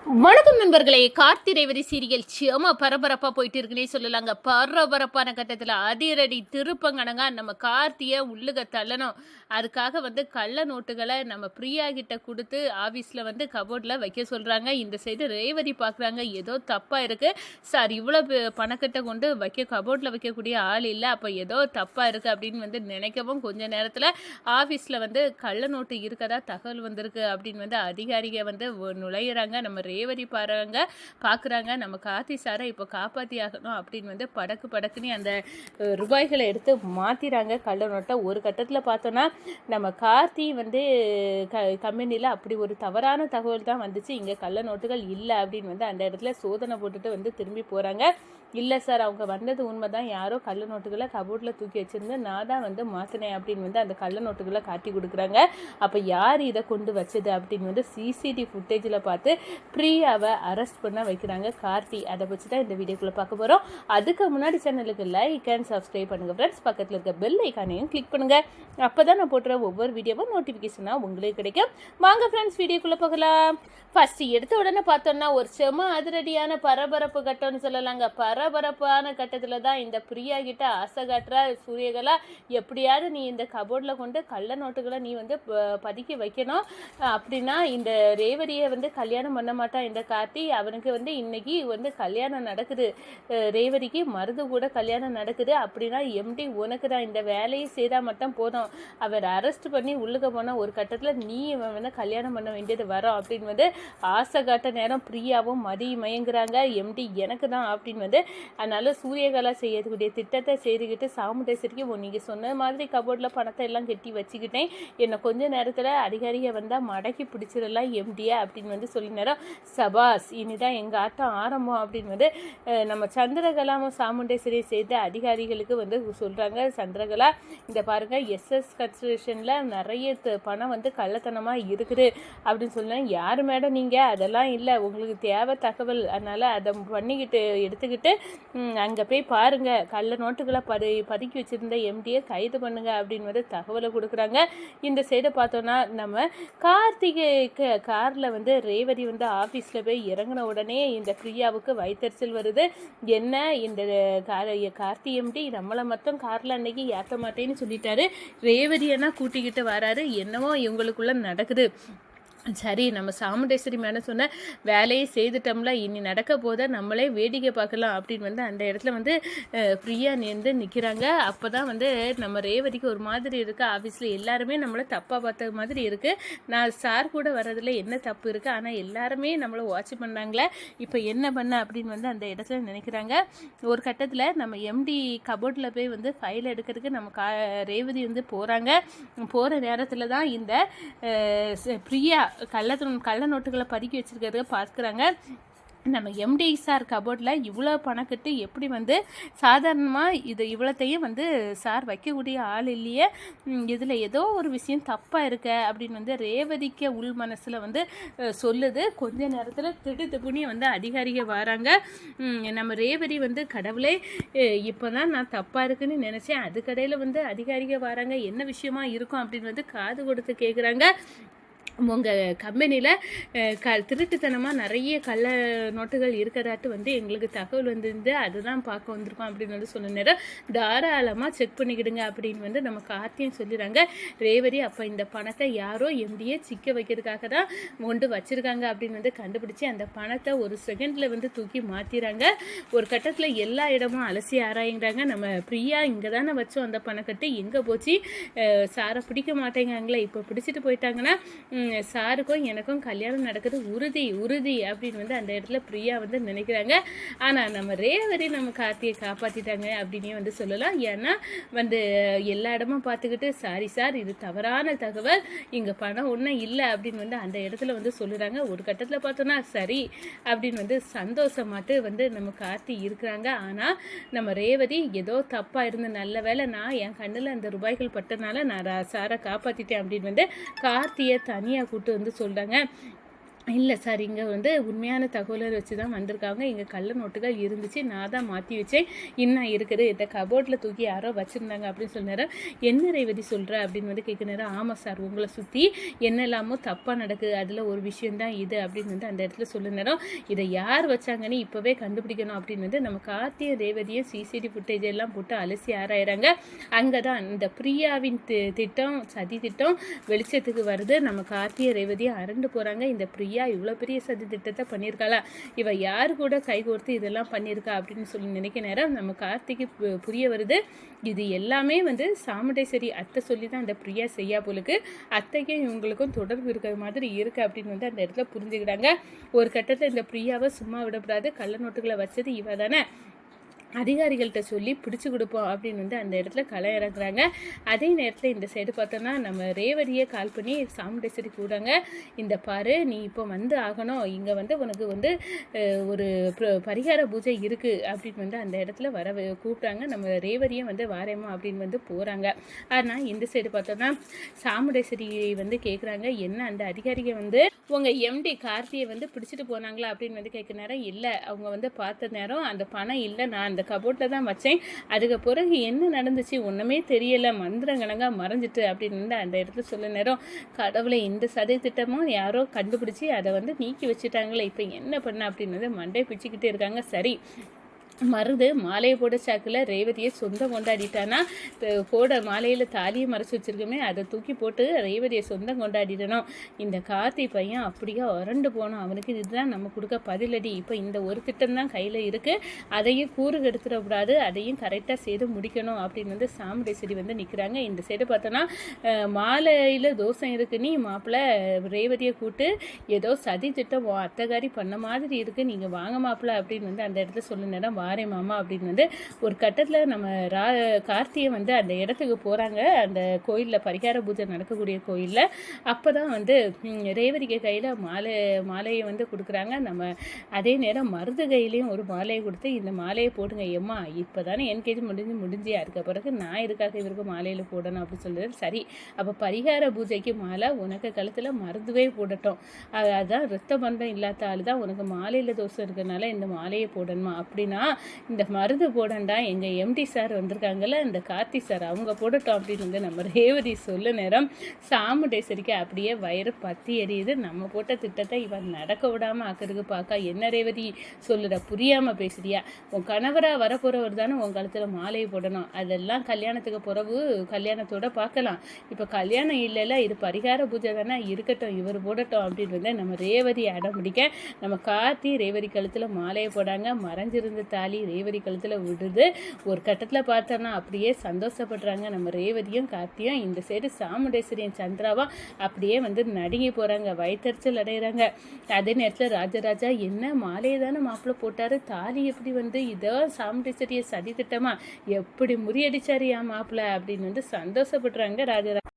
வணக்கம் நண்பர்களே. கார்த்தி ரேவதி சீரியல் செம பரபரப்பா போயிட்டு இருக்குன்னே சொல்லலாங்க. பரபரப்பான கட்டத்தில் அதிரடி திருப்பங்கனங்க. நம்ம கார்த்தியை உள்ளுக தள்ளணும். அதுக்காக கள்ள நோட்டுகளை நம்ம பிரியா கிட்ட கொடுத்து ஆஃபீஸில் கபோர்டில் வைக்க சொல்கிறாங்க. இந்த சைடு ரேவதி பார்க்குறாங்க, ஏதோ தப்பாக இருக்குது சார், இவ்வளோ பணக்கட்டை கொண்டு கபோர்டில் வைக்கக்கூடிய ஆள் இல்லை, அப்போ ஏதோ தப்பாக இருக்குது அப்படின்னு நினைக்கவும் கொஞ்ச நேரத்தில் ஆஃபீஸில் கள்ள நோட்டு இருக்கதா தகவல் வந்திருக்கு அப்படின்னு அதிகாரிகள் நுழையிறாங்க. நம்ம ரேவதி பார்க்குறாங்க, நம்ம கார்த்தி சாரை இப்போ காப்பாற்றி ஆகணும் அப்படின்னு படக்குன்னு அந்த ரூபாய்களை எடுத்து மாற்றிறாங்க கள்ள நோட்டை. ஒரு கட்டத்தில் பார்த்தோன்னா நம்ம கார்த்தி கம்பெனியில் அப்படி ஒரு தவறான தகவல் தான் வந்துச்சு, இங்கே கள்ள நோட்டுகள் இல்லை அப்படின்னு அந்த இடத்துல சோதனை போட்டுட்டு திரும்பி போகிறாங்க. இல்லை சார், அவங்க வந்தது உண்மை தான், யாரோ கள்ள நோட்டுகளை கபோர்டில் தூக்கி வச்சுருந்து நான் தான் மாற்றினேன் அப்படின்னு அந்த கள்ள நோட்டுகளை காட்டி கொடுக்குறாங்க. அப்போ யார் இதை கொண்டு வச்சது அப்படின்னு சிசிடிவி ஃபுட்டேஜில் பார்த்து பிரியாவை அரெஸ்ட் பண்ண வைக்கிறாங்க கார்த்தி. அதை வச்சு தான் இந்த வீடியோக்குள்ளே பார்க்க போகிறோம். அதுக்கு முன்னாடி சேனலுக்கு லைக் அண்ட் சப்ஸ்கிரைப் பண்ணுங்கள் ஃப்ரெண்ட்ஸ். பக்கத்தில் இருக்க பெல் ஐக்கானையும் கிளிக் பண்ணுங்கள். அப்போ தான் நான் போட்டுற ஒவ்வொரு வீடியோவும் நோட்டிஃபிகேஷனாக உங்களுக்கு கிடைக்கும். வாங்க ஃப்ரெண்ட்ஸ், வீடியோக்குள்ளே போகலாம். ஃபஸ்ட்டு எடுத்த உடனே பார்த்தோம்னா ஒரு செம அதிரடியான பரபரப்பு கட்டம்னு சொல்லலாங்க. பரபரப்பான கட்டத்தில் தான் இந்த பிரியா கிட்ட ஆசை காட்டுறா சூரியகலா, எப்படியாவது நீ இந்த கபோர்டில் கொண்டு கள்ள நோட்டுகளை நீ பதுக்கி வைக்கணும், அப்படின்னா இந்த ரேவதியை கல்யாணம் பண்ண மாட்டான் இந்த கார்த்தி, அவனுக்கு இன்னைக்கு கல்யாணம் நடக்குது, ரேவதிக்கு மருது கூட கல்யாணம் நடக்குது, அப்படின்னா எம்டி உனக்கு தான் இந்த வேலையை செய்தால் மட்டும் போதும், அவர் அரெஸ்ட் பண்ணி உள்ளுக்க போனால் ஒரு கட்டத்தில் நீ கல்யாணம் பண்ண வேண்டியது வரும் அப்படின்னு ஆசை காட்ட நேரம் பிரியாவும் மயங்குறாங்க. எம்டி எனக்கு தான் அப்படின்னு அதனால சூரியகலா செய்யக்கூடிய திட்டத்தை செய்துக்கிட்டு சாமுண்டேஸ்வரிக்கு நீங்கள் சொன்ன மாதிரி கபோர்டில் பணத்தை எல்லாம் கட்டி வச்சுக்கிட்டேன், என்னை கொஞ்ச நேரத்தில் அதிகாரியை வந்தால் மடக்கி பிடிச்சிடலாம் எம்டியா அப்படின்னு சொல்லி நேரம் சபாஸ், இனிதான் எங்கள் ஆட்டம் ஆரம்பம் அப்படின்னு நம்ம சந்திரகலாவும் சாமுண்டேஸ்வரியை செய்த அதிகாரிகளுக்கு சொல்கிறாங்க. சந்திரகலா, இந்த பாருங்கள், எஸ்எஸ் கன்ஸ்ட்ரக்ஷனில் நிறைய பணம் கள்ளத்தனமாக இருக்குது அப்படின்னு சொன்னாங்க. யார் மேடம் நீங்கள், அதெல்லாம் இல்லை, உங்களுக்கு தேவை தகவல், அதனால் அதை எடுத்துக்கிட்டு அங்கே போய் பாருங்கள், கள்ள நோட்டுகளை பதுக்கி வச்சுருந்த எம்டியை கைது பண்ணுங்க அப்படின்னு தகவலை கொடுக்குறாங்க. இந்த சைடை பார்த்தோன்னா நம்ம கார்த்திகை காரில் ரேவதி ஆஃபீஸில் போய் இறங்கின உடனே இந்த பிரியாவுக்கு வயிற்றுச்சல் வருது. என்ன இந்த கார்த்தி எம்டி நம்மளை மட்டும் காரில் அன்னைக்கு ஏற்ற மாட்டேன்னு சொல்லிட்டாரு, ரேவதியனா கூட்டிக்கிட்டு வராரு, என்னவோ இவங்களுக்குள்ள நடக்குது. சரி, நம்ம சாமுண்டேஸ்வரி மேடம் சொன்ன வேலையை செய்துட்டோம்ல, இனி நடக்க போத நம்மளே வேடிக்கை பார்க்கலாம் அப்படின்னு அந்த இடத்துல ஃப்ரீயாக நிற்கிறாங்க. அப்போ தான் நம்ம ரேவதிக்கு ஒரு மாதிரி இருக்குது, ஆஃபீஸில் எல்லாருமே நம்மளை தப்பாக பார்த்த மாதிரி இருக்குது, நான் சார் கூட வர்றதில் என்ன தப்பு இருக்குது, ஆனால் எல்லாருமே நம்மளை வாட்ச் பண்ணாங்களே, இப்போ என்ன பண்ண அப்படின்னு அந்த இடத்துல நினைக்கிறாங்க. ஒரு கட்டத்தில் நம்ம எம்டி கபோர்டில் போய் ஃபைல் எடுக்கிறதுக்கு நம்ம ரேவதி போகிறாங்க. போகிற நேரத்தில் தான் இந்த பிரியா கள்ள நோட்டுகளை பதுக்கி வச்சிருக்கிறத பார்க்குறாங்க. நம்ம எம்டி சார் கபோர்டில் இவ்வளோ பணம் கட்டு எப்படி சாதாரணமாக இது இவ்வளோத்தையும் சார் வைக்கக்கூடிய ஆள் இல்லையே, இதில் ஏதோ ஒரு விஷயம் தப்பாக இருக்க அப்படின்னு ரேவதிக்க உள் மனசில் சொல்லுது. கொஞ்ச நேரத்தில் திடுப்புனி அதிகாரிகள் வராங்க. நம்ம ரேவதி கடவுளே, இப்போ தான் நான் தப்பாக இருக்குன்னு நினச்சேன், அதுக்கடையில் அதிகாரிகள் வராங்க, என்ன விஷயமா இருக்கும் அப்படின்னு காது கொடுத்து கேட்குறாங்க. உங்கள் கம்பெனியில் திருட்டுத்தனமாக நிறைய கள்ள நோட்டுகள் இருக்கிறதாட்டு எங்களுக்கு தகவல் வந்திருந்து அதுதான் பார்க்க வந்திருக்கோம் அப்படின்னு சொன்ன நேரம் தாராளமாக செக் பண்ணிக்கிடுங்க அப்படின்னு நம்ம கார்த்தியும் சொல்லிடுறாங்க. ரேவதி, அப்போ இந்த பணத்தை யாரோ எம்டியே சிக்க வைக்கிறதுக்காக தான் கொண்டு வச்சுருக்காங்க அப்படின்னு கண்டுபிடிச்சி அந்த பணத்தை ஒரு செகண்டில் தூக்கி மாற்றிடுறாங்க. ஒரு கட்டத்தில் எல்லா இடமும் அலசி ஆராய்கிறாங்க. நம்ம பிரியா இங்கே தானே வச்சோம் அந்த பணக்கட்டு, எங்கே போச்சு, சாரை பிடிக்க மாட்டேங்காங்களே, இப்போ பிடிச்சிட்டு போயிட்டாங்கன்னா சாருக்கும் எனக்கும் கல்யாணம் நடக்குது உறுதி அப்படின்னு அந்த இடத்துல பிரியா நினைக்கிறாங்க. ஆனால் நம்ம ரேவதி நம்ம கார்த்தியை காப்பாற்றிட்டாங்க அப்படின்னே சொல்லலாம். ஏன்னா எல்லா இடமும் பார்த்துக்கிட்டு சாரி சார், இது தவறான தகவல், இங்கே பணம் ஒன்றும் இல்லை அப்படின்னு அந்த இடத்துல சொல்லுறாங்க. ஒரு கட்டத்தில் பார்த்தோன்னா சரி அப்படின்னு சந்தோஷமாட்டு நம்ம கார்த்தி இருக்கிறாங்க. ஆனால் நம்ம ரேவதி ஏதோ தப்பாக இருந்து நல்ல வேலை நான் என் கண்ணில் அந்த ரூபாய்கள் பட்டனால நான் சாரை காப்பாற்றிட்டேன் அப்படின்னு கார்த்தியை தனியாக கூட்டு சொல்கிறாங்க. இல்ல சார். இங்க வந்து உண்மையான தகவல வச்சு தான் வந்திருக்காங்க. இங்க கள்ள நோட்டுகள் இருந்துச்சு. நான் தான் மாத்தி வச்சேன். இன்னும் இருக்குது. இந்த கபோர்ட்ல தூக்கி யாரோ வச்சிருந்தாங்க அப்படின்னு சொன்னாரு. என்ன ரேவதி சொல்ற? அப்படின்னு வந்து கேட்குறாரு. ஆமா சார். உங்கள சுத்தி என்னெல்லாமோ தப்பா நடக்குது. அதுல ஒரு விஷயம் தான் இது அப்படின்னு வந்து அந்த இடத்துல சொல்லுனரும். இதை யார் வச்சாங்கன்னு இப்பவே கண்டுபிடிக்கணும் அப்படின்னு வந்து நம்ம கார்த்தியும் ரேவதியும் சிசிடிவி ஃபுட்டேஜ் எல்லாம் போட்டு அலசி ஆராயிறாங்க. அங்கதான் இந்த பிரியாவின் திட்டம், சதி திட்டம் வெளிச்சத்துக்கு வருது. நம்ம கார்த்திய ரேவதியும் அரண்டு போறாங்க. இந்த பிரியா இவ்வளோ பெரிய சதி திட்டத்தை பண்ணியிருக்காளா, இவ யார் கூட கைகோர்த்து இதெல்லாம் பண்ணியிருக்கா அப்படின்னு சொல்லி நினைக்க நேரம் நம்ம கார்த்திக்கு புரிய வருது. இது எல்லாமே வந்து சாமுண்டேஸ்வரி அத்தை சொல்லி தான் அந்த பிரியா செய்யா போலுக்கு. அத்தைக்கும் இவங்களுக்கும் தொடர்பு இருக்கிற மாதிரி இருக்கு அப்படின்னு வந்து அந்த இடத்துல புரிஞ்சுக்கிட்டாங்க. ஒரு கட்டத்தில் இந்த பிரியாவை சும்மா விடக்கூடாது, கள்ள நோட்டுகளை வச்சது இவ தானே, அதிகாரிகள்கிட்ட சொல்லி பிடிச்சி கொடுப்போம் அப்படின்னு வந்து அந்த இடத்துல களை இறங்குறாங்க. அதே நேரத்தில் இந்த சைடு பார்த்தோன்னா நம்ம ரேவதியை கால் பண்ணி சாமுண்டேஸ்வரி கூடாங்க. இந்த பாரு, நீ இப்போ வந்து ஆகணும், இங்கே வந்து உனக்கு வந்து ஒரு பரிகார பூஜை இருக்குது அப்படின்னு வந்து அந்த இடத்துல கூப்பிட்டாங்க. நம்ம ரேவதியை வந்து வாரேமா அப்படின்னு வந்து போகிறாங்க. ஆனால் இந்த சைடு பார்த்தோன்னா சாமுண்டேஸ்வரி வந்து கேட்குறாங்க, என்ன அந்த அதிகாரிகள் வந்து உங்கள் எம்டி கார்த்தியை வந்து பிடிச்சிட்டு போனாங்களா அப்படின்னு வந்து கேட்குற நேரம், இல்லை அவங்க வந்து பார்த்த நேரம் அந்த பணம் இல்லை, நான் அந்த கபோர்ட்டில் தான் வச்சேன், அதுக்கு பிறகு என்ன நடந்துச்சு ஒன்றுமே தெரியலை, மந்திரங்கணங்கா மறைஞ்சிட்டு அப்படின்னு வந்து அந்த இடத்துல சொல்ல நேரம், கடவுளை இந்த சதி திட்டமும் யாரோ கண்டுபிடிச்சி அதை வந்து நீக்கி வச்சுட்டாங்களே, இப்போ என்ன பண்ண அப்படின்னு வந்து மண்டை பிச்சுக்கிட்டே இருக்காங்க. சரி, மருது மாலையை போட சாக்கில் ரேவதியை சொந்தம் கொண்டாடிட்டானா, போட மாலையில் தாலியை மறைச்சி வச்சிருக்கோமே அதை தூக்கி போட்டு ரேவதியை சொந்தம் கொண்டாடிடணும். இந்த கார்த்தி பையன் அப்படியே உரண்டு போனோம், அவனுக்கு இதுதான் நம்ம கொடுக்க பதிலடி. இப்போ இந்த ஒரு திட்டம் தான் கையில் இருக்குது, அதையும் கூறு எடுத்துடக்கூடாது, அதையும் கரெக்டாக செய்து முடிக்கணும் அப்படின்னு வந்து சாமுண்டேஸ்வரி வந்து நிற்கிறாங்க. இந்த சைடு பார்த்தோன்னா மாலையில் தோஷம் இருக்கு, நீ மாப்பிள்ளை ரேவதியை கூட்டு ஏதோ சதி திட்டம் அத்தகாரி பண்ண மாதிரி இருக்குது, நீங்கள் வாங்க மாப்பிள்ளை அப்படின்னு வந்து அந்த இடத்துல சொல்ல நேரம் வாரே மாமா அப்படின்னு வந்து ஒரு கட்டத்தில் நம்ம கார்த்தியை வந்து அந்த இடத்துக்கு போகிறாங்க. அந்த கோயிலில் பரிகார பூஜை நடக்கக்கூடிய கோயிலில் அப்போ தான் வந்து ரேவதிக்கு கையில் மாலையை வந்து கொடுக்குறாங்க. நம்ம அதே நேரம் மருது கையிலையும் ஒரு மாலையை கொடுத்து, இந்த மாலையை போடுங்க எம்மா, இப்போ தானே என்கேஜி முடிஞ்சு அதுக்கு பிறகு நான் இதுக்காக இவருக்கு மாலையில் போடணும் அப்படின்னு சொல்லுறது. சரி, அப்போ பரிகார பூஜைக்கு மாலை உனக்கு கழுத்தில் மருதுவே போடட்டும், அதுதான் ரத்த பந்தம் இல்லாத ஆள் தான், உனக்கு மாலையில் தோசை இருக்கிறதுனால இந்த மாலையை போடணுமா அப்படின்னா, இந்த மருது போடண்டா எங்கள் எம்டி சார் வந்திருக்காங்கல்ல இந்த கார்த்தி சார், அவங்க போடட்டும் அப்படின்னு வந்து நம்ம ரேவதி சொல்ல நேரம் சாமுண்டேஸ்வரிக்கு அப்படியே வயிறு பத்தி எரியுது. நம்ம போட்ட திட்டத்தை இவன் நடக்க விடாமல் ஆக்கிறதுக்கு பார்க்க, என்ன ரேவதி சொல்லுற, புரியாமல் பேசுறியா, உன் கணவராக வரப்போகிறவர் தானே உன் கழுத்தில் மாலையை போடணும், அதெல்லாம் கல்யாணத்துக்கு பிறகு கல்யாணத்தோட பார்க்கலாம், இப்போ கல்யாணம் இல்லைல்ல, இது பரிகார பூஜை தானே, இருக்கட்டும் இவர் போடட்டும் அப்படின்னு வந்து நம்ம ரேவதி அடம் பிடிக்க, நம்ம கார்த்தி ரேவதி கழுத்தில் மாலையை போடாங்க. மறைஞ்சிருந்த தாலி ரேவதி கழுத்தில் விடுது. ஒரு கட்டத்தில் பார்த்தோன்னா அப்படியே சந்தோஷப்படுறாங்க நம்ம ரேவதியும் கார்த்தியும். இந்த சைடு சாமுண்டேஸ்வரியும் சந்திராவா அப்படியே வந்து நடுங்கி போகிறாங்க, வயிற்றுச்சல் அடைகிறாங்க. அதே நேரத்தில் ராஜராஜா, என்ன மாலையை தானே மாப்பிள்ளை போட்டார், தாலி எப்படி வந்து இதோ சாமுண்டேஸ்வரியை சதி திட்டமா எப்படி முறியடிச்சாரு என் மாப்பிள்ளை அப்படின்னு வந்து சந்தோஷப்படுறாங்க ராஜராஜா.